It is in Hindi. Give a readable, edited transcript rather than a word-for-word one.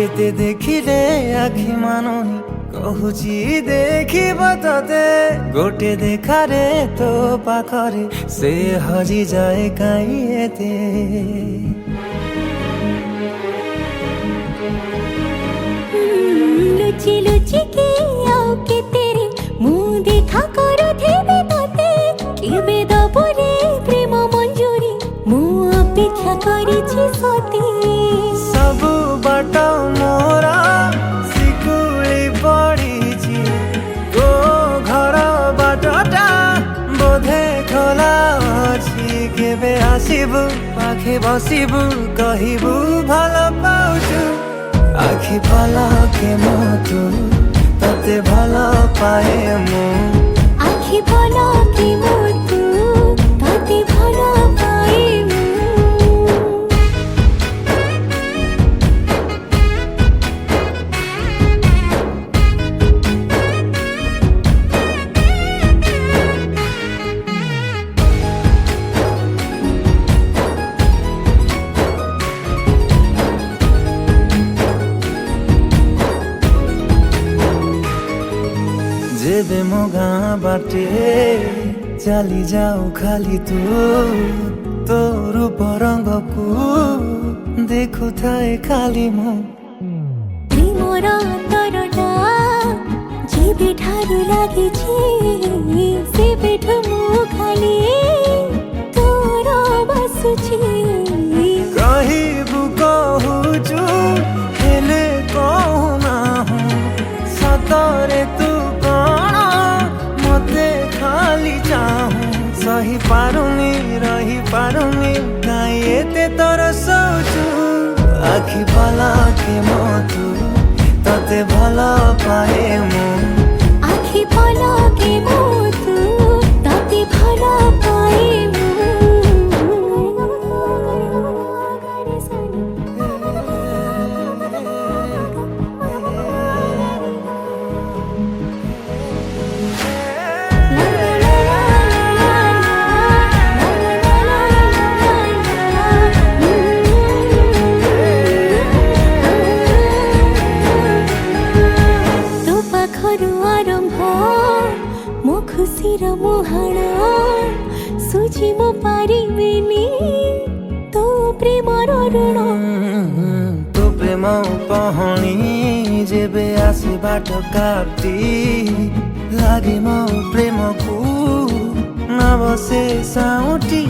केते देखिले आखि मानुनी कहुची देखिब तते गोटे देखारे तो पाखरे से हजी जाए काई एते लुचि लुचि के आओ के तेरे मुँह देखा करो थेबे तते केबे दबरे प्रेम मंजूरी मुँह अपेक्षा करिछि सती सब बाट मोरा सिकुली पड़ीछि गो घर बाटटा बोधे खोला अछि केबे आसिबु पाखे बसिबु कहिबु भल पाउछु आखि पलके मोतु तते भल पाए मु आखि पलके मोतु तते भल पाए मु जेबे मो गाँ बाटे चली जाऊ खाली तू तो रूप रंग को देखु थाए खाली मु प्रेमर अंतरटा जेबे ठारू लागिछि सेबेठु मु खाली तोर बसुछि कहिबु कहुछु हेले कहु नाहु सतरे तू कण मते खाली चाहूं सही पारुनी रही पारुनी काई एते तोर सोचु आखि पलके मोतु तते भल पाए मु आखि पलके मोतु तते भल पाए मु मो खुशीर मुहाण सुझी मो पारिबिनी तो प्रेमर ऋण तो प्रेम पहणी जेबे आसे बाट काटी लागे मो प्रेम को न बसे साउटी